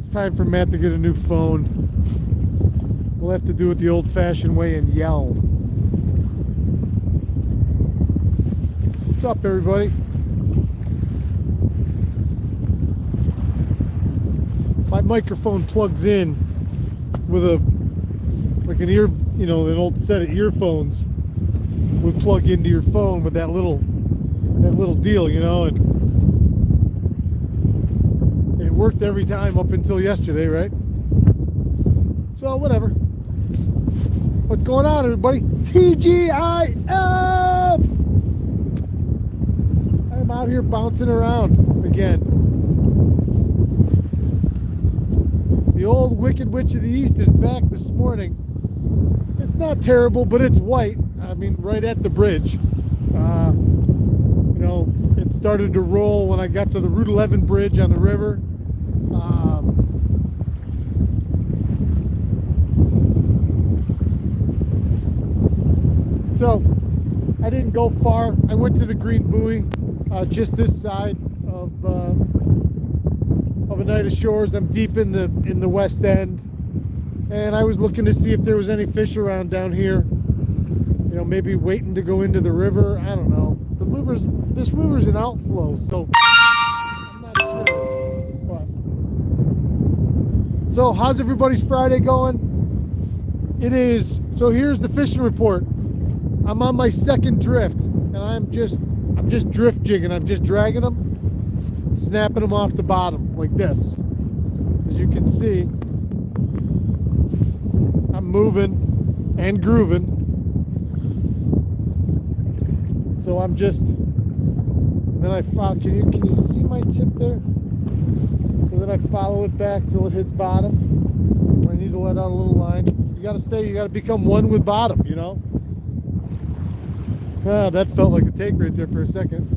It's time for Matt to get a new phone. We'll have to do it the old-fashioned way and yell. What's up, everybody? My microphone plugs in with like an ear, an old set of earphones would plug into your phone with that little deal, and it worked every time up until yesterday, right? So whatever. What's going on, everybody? TGIF! I'm out here bouncing around again. The old Wicked Witch of the East is back this morning. It's not terrible, but it's white. I mean, right at the bridge. It started to roll when I got to the Route 11 bridge on the river. So I didn't go far. I went to the Green Buoy, just this side of Oneida Shores. I'm deep in the west end, and I was looking to see if there was any fish around down here. Maybe waiting to go into the river. I don't know. This river's an outflow, so I'm not sure. But so how's everybody's Friday going? It is. So here's the fishing report. I'm on my second drift, and I'm just drift jigging. I'm just dragging them, snapping them off the bottom like this. As you can see, I'm moving and grooving. So I'm just, and then I follow. Can you see my tip there? So then I follow it back till it hits bottom. I need to let out a little line. You gotta become one with bottom, that felt like a take right there for a second.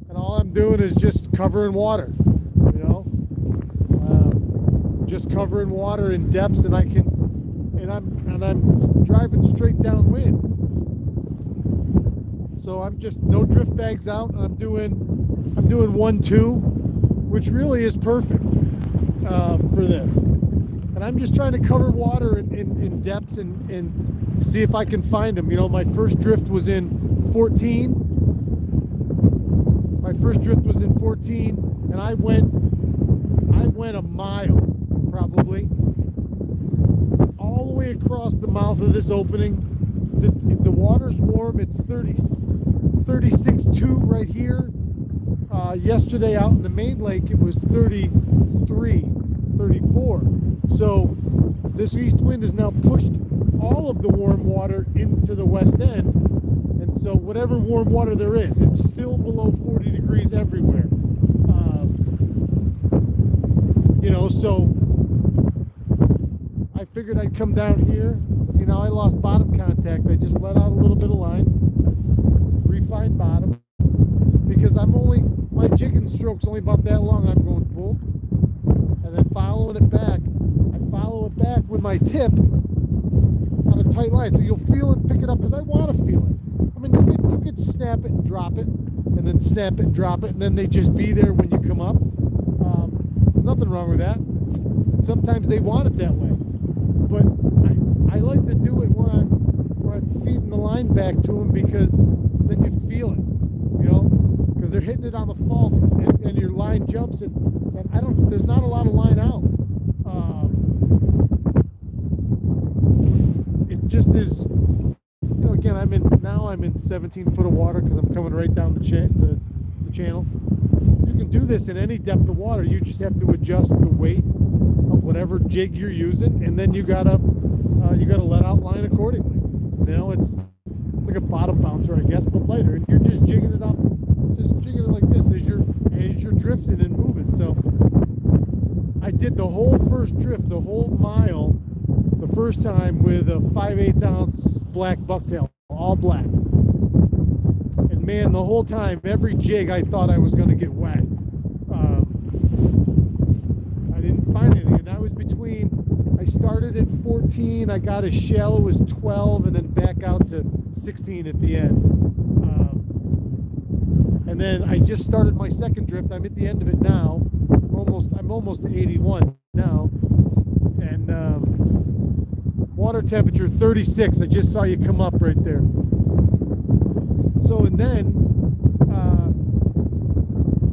And all I'm doing is just covering water, just covering water in depths, and I'm driving straight downwind. So I'm just no drift bags out, and I'm doing 1-2, which really is perfect for this. And I'm just trying to cover water in depths and see if I can find them. My first drift was in 14. And I went a mile probably all the way across the mouth of this opening. The water's warm. It's 36.2 right here. Yesterday out in the main lake it was 33, 34. So this east wind has now pushed all of the warm water into the west end, and so whatever warm water there is, it's still below 40 degrees everywhere. So I figured I'd come down here. See, now I lost bottom contact. I just let out a little bit of line, refined bottom, because my jigging stroke's only about that long. I'm going boom, and then following it back. I follow it back with my tip on a tight line, so you'll feel it, pick it up, because I want to feel it. I mean, you could snap it and drop it, and then snap it and drop it, and then they just be there when you come up. Nothing wrong with that. And sometimes they want it that way, but I like to do it where I'm feeding the line back to them, because then you feel it, because they're hitting it on the fault, and your line jumps, and there's not a lot of line out. It just is, again, I'm in 17 foot of water because I'm coming right down the channel. You can do this in any depth of water. You just have to adjust the weight of whatever jig you're using, and then you gotta let out line accordingly. It's like a bottom bouncer, I guess, but lighter, and you're just jigging it up, like this as you're drifting and moving. So I did the whole first drift, the whole mile, the first time with a 5/8 ounce black bucktail, all black. And man, the whole time, every jig, I thought I was going to get whacked. I didn't find anything, and I was I started at 14, I got as shallow as 12, and then back out to 16 at the end. And then I just started my second drift. I'm at the end of it now. I'm almost to 81 now, and water temperature 36. I just saw you come up right there. So, and then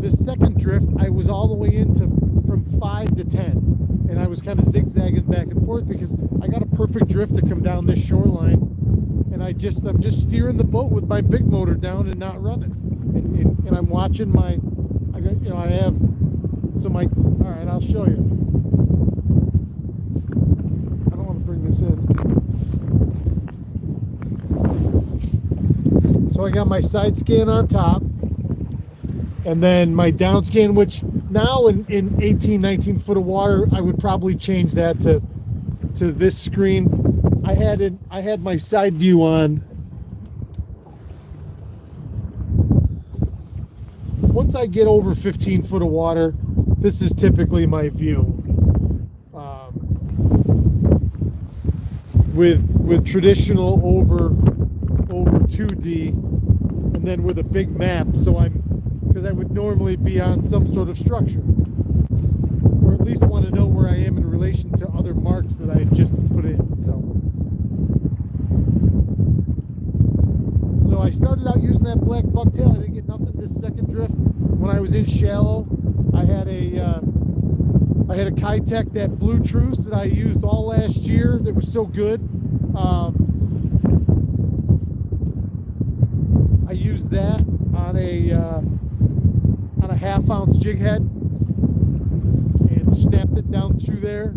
this second drift, I was all the way into from 5 to 10, and I was kind of zigzagging back and forth because I got a perfect drift to come down this shoreline, and I'm just steering the boat with my big motor down and not running, and I'm watching my, I have, so my, all right, I'll show you. I don't want to bring this in. So I got my side scan on top, and then my down scan, which now in 18, 19 foot of water, I would probably change that to this screen. I had my side view on. Once I get over 15 foot of water, this is typically my view. With traditional over 2D, and then with a big map, because I would normally be on some sort of structure, or at least want to know where I am in relation to other marks that I had just put in. So I started out using that black bucktail. I didn't get nothing this second drift. When I was in shallow, I had a Kitech, that blue truce that I used all last year that was so good. I used that on a half-ounce jig head and snapped it down through there.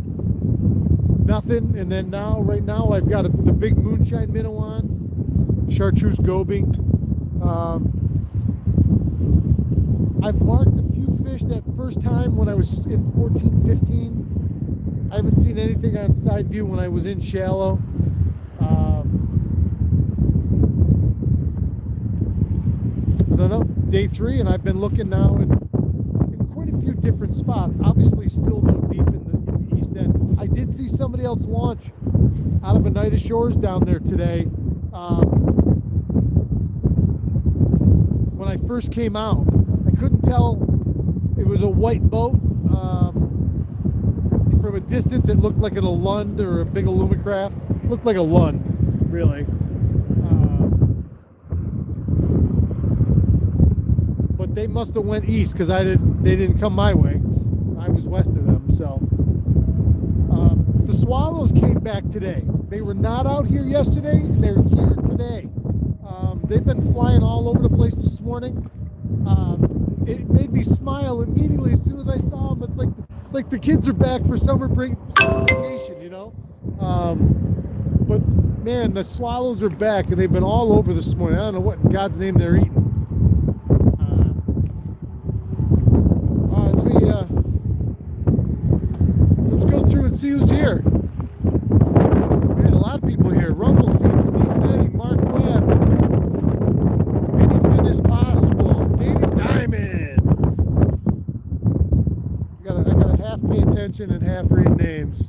Nothing. And then right now, I've got the big moonshine minnow on, chartreuse gobing. I've marked a few fish that first time when I was in 14, 15. I haven't seen anything on side view when I was in shallow. I don't know, day 3, and I've been looking now in quite a few different spots. Obviously still though deep in the east end. I did see somebody else launch out of Oneida Shores down there today. When I first came out, I couldn't tell. It was a white boat. From a distance, it looked like a Lund or a big Alumacraft. Looked like a Lund, really. But they must have went east because they didn't come my way. I was west of them. So the swallows came back today. They were not out here yesterday, and they're here today. They've been flying all over the place this morning. It made me smile immediately as soon as I saw them. It's like the kids are back for summer vacation, you know. But man, the swallows are back, and they've been all over this morning. I don't know what in God's name they're eating. All right, let's go through and see who's here. Man, a lot of people here. Rumble Seed, Steve Nettie, Mark Webb, Anything is Possible, Danny Diamond. I gotta half pay attention and half read names.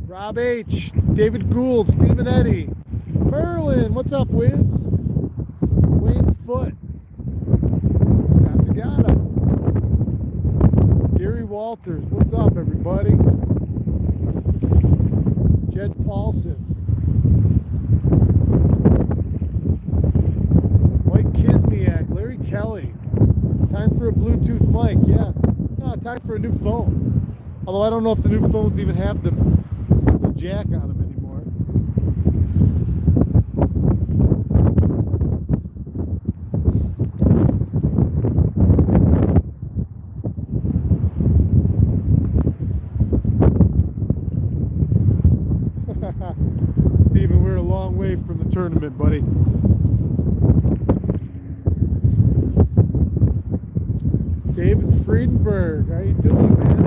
Rob H, David Gould, Stephen Eddy, Merlin, what's up, Wiz? Wayne Foote, Scott Degata, Gary Walters, what's up, everybody? Jed Paulson, Mike Kismiak, Larry Kelly. Time for a Bluetooth mic, yeah. No, time for a new phone. Although I don't know if the new phones even have the jack on them anymore. Steven, we're a long way from the tournament, buddy. David Friedenberg, how you doing, man?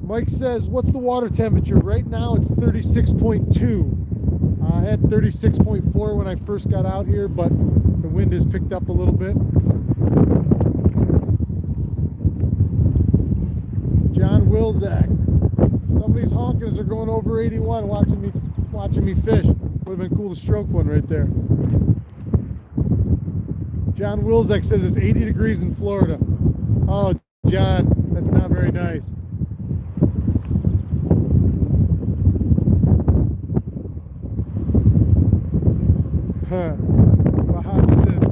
Mike says, what's the water temperature? Right now it's 36.2. I had 36.4 when I first got out here, but the wind has picked up a little bit. John Wilczak. Somebody's honking as they're going over 81 watching me fish. Would have been cool to stroke one right there. John Wilczek says it's 80 degrees in Florida. Oh, John, that's not very nice. Bahad said,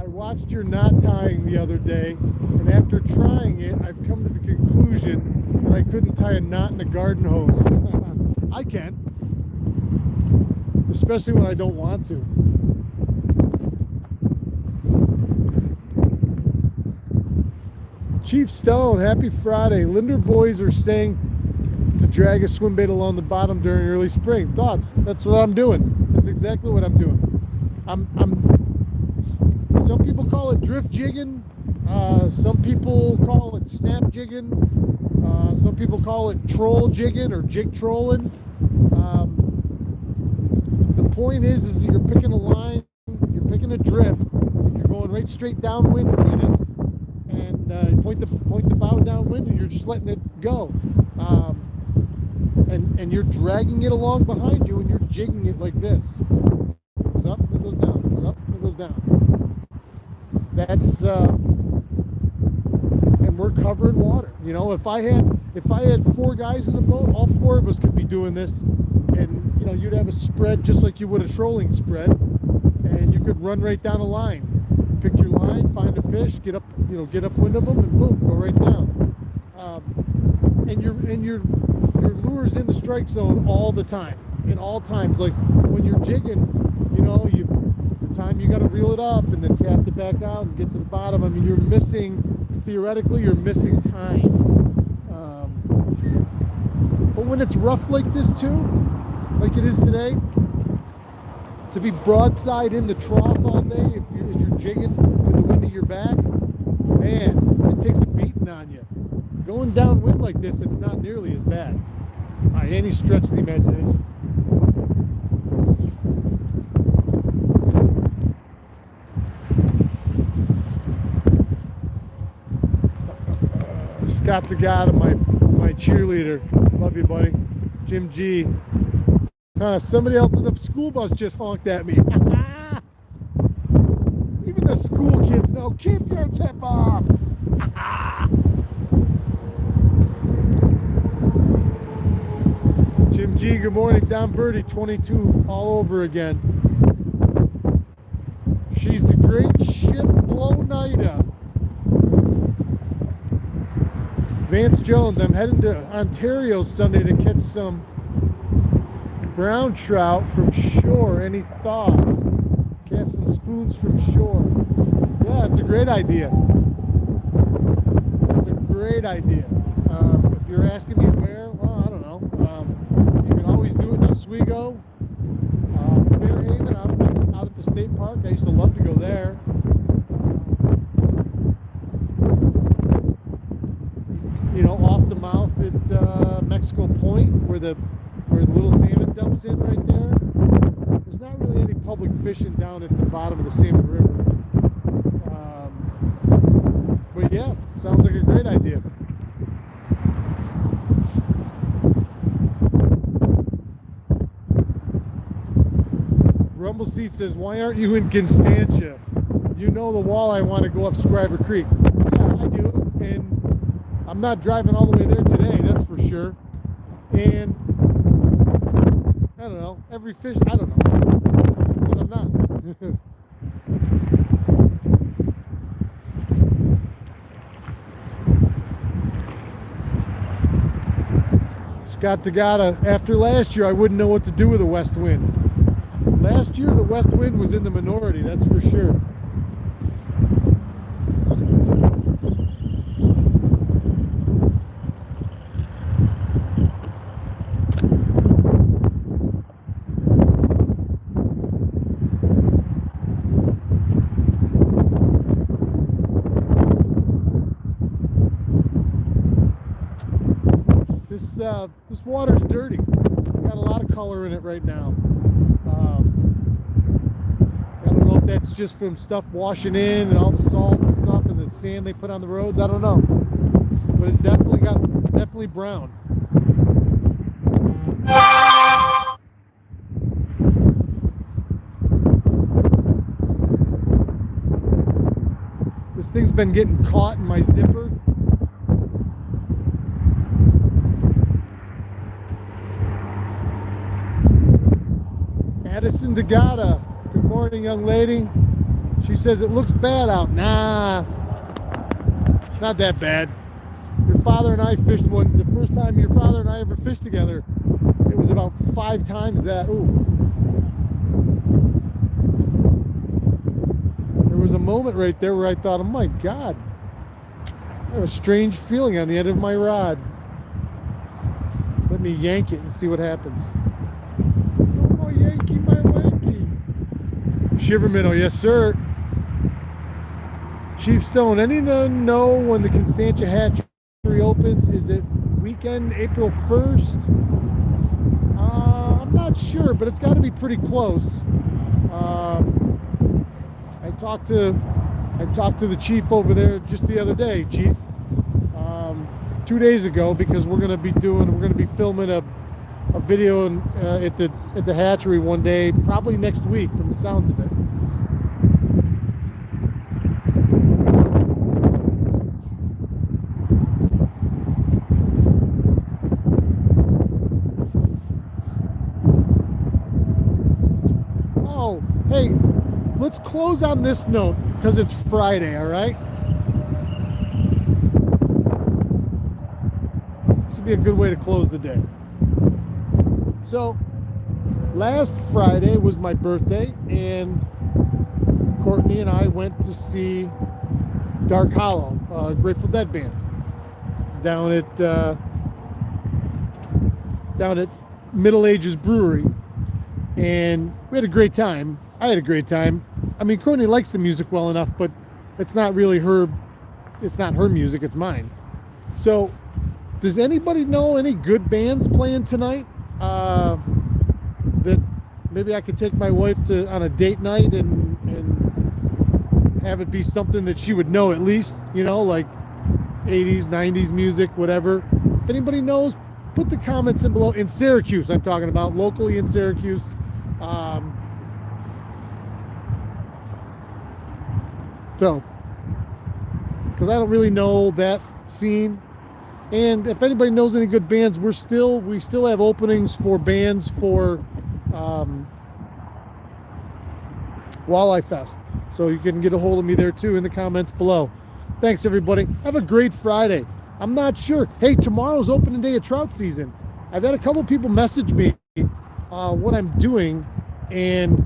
I watched your knot tying the other day, and after trying it, I've come to the conclusion that I couldn't tie a knot in a garden hose. I can, especially when I don't want to. Chief Stone, happy Friday. Linder boys are saying to drag a swim bait along the bottom during early spring. Thoughts? That's what I'm doing. That's exactly what I'm doing. Some people call it drift jigging. Some people call it snap jigging. Some people call it troll jigging or jig trolling. The point is you're picking a line, you're picking a drift, you're going right straight downwind with it, and you point the bow downwind, and you're just letting it go. And you're dragging it along behind you, and you're jigging it like this. It goes up, it goes down, it goes up, it goes down. That's and we're covering water. You know, if I had 4 guys in the boat, all 4 of us could be doing this, and you know, you'd have a spread just like you would a trolling spread, and you could run right down a line, pick your line, find a fish, get upwind of them, and boom, go right down. And your lure's in the strike zone all the time, in all times. Like when you're jigging, you know, the time you got to reel it up and then cast it back out and get to the bottom. I mean, theoretically, you're missing time. But when it's rough like this too, like it is today, to be broadside in the trough all day, as you're jigging with the wind at your back, man, it takes a beating on you. Going downwind like this, it's not nearly as bad by any stretch of the imagination. Scott Tagata, my cheerleader. Love you, buddy. Jim G. Somebody else in the school bus just honked at me. Even the school kids know, keep your tip off. Jim G, good morning. Don Birdie, 22, all over again. She's the great ship Oneida. Vance Jones, I'm heading to Ontario Sunday to catch some brown trout from shore. Any thoughts? Cast some spoons from shore. Yeah, it's a great idea. It's a great idea. If you're asking me where, well, I don't know. You can always do it in Oswego, Fairhaven, out at the state park. I used to love to go there. You know, off the mouth at Mexico Point, where the little salmon dumps in right there. There's not really any public fishing down at the bottom of the Salmon River. But yeah, sounds like a great idea. Rumble Seat says, why aren't you in Constantia? You know the walleye want to go up Scriber Creek. Yeah, I do. And I'm not driving all the way there today, that's for sure. And I don't know, every fish, I don't know, because I'm not. Scott Tagata, after last year, I wouldn't know what to do with a west wind. Last year, the west wind was in the minority, that's for sure. This water's dirty. It's got a lot of color in it right now. I don't know if that's just from stuff washing in and all the salt and stuff and the sand they put on the roads. I don't know, but it's definitely brown. thing's been getting caught in my zipper. Addison Degata, good morning, young lady. She says it looks bad out. Nah, not that bad. Your father and I fished the first time your father and I ever fished together, it was about 5 times that. Ooh. There was a moment right there where I thought, oh my God, I have a strange feeling on the end of my rod. Let me yank it and see what happens. No more Yankee, my wanky. Shiver minnow, yes sir. Chief Stone, anyone know when the Constantia hatchery opens? Is it weekend, April 1st? I'm not sure, but it's got to be pretty close. I talked to the chief over there just the other day, Chief, 2 days ago, because we're gonna be filming a video at the hatchery one day, probably next week, from the sounds of it. Oh, hey, let's close on this note because it's Friday, all right? This would be a good way to close the day. So, last Friday was my birthday, and Courtney and I went to see Dark Hollow, Grateful Dead band, down at Middle Ages Brewery, and we had a great time. I had a great time. I mean, Courtney likes the music well enough, but it's not really her. It's not her music. It's mine. So, does anybody know any good bands playing tonight? That maybe I could take my wife to on a date night and have it be something that she would know at least, you know, like 80s, 90s music, whatever. If anybody knows, put the comments in below. In Syracuse, I'm talking about, locally in Syracuse. So, because I don't really know that scene. And if anybody knows any good bands, we still have openings for bands for Walleye Fest. So you can get a hold of me there too in the comments below. Thanks everybody. Have a great Friday. I'm not sure. Hey, tomorrow's opening day of trout season. I've had a couple people message me what I'm doing, and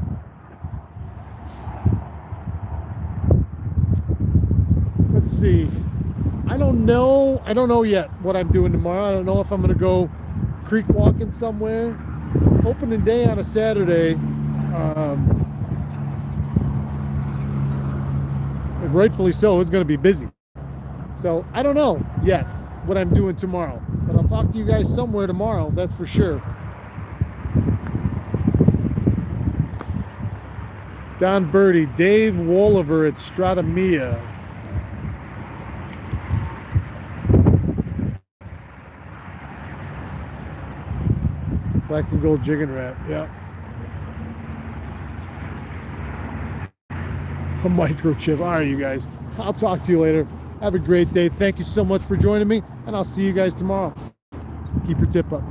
let's see. I don't know yet what I'm doing tomorrow. I don't know if I'm going to go creek walking somewhere. Opening day on a Saturday. And rightfully so, it's going to be busy. So I don't know yet what I'm doing tomorrow. But I'll talk to you guys somewhere tomorrow, that's for sure. Don Birdie, Dave Wolliver at Stratamia. Black and gold jig and wrap, yeah. A microchip. All right, you guys. I'll talk to you later. Have a great day. Thank you so much for joining me, and I'll see you guys tomorrow. Keep your tip up.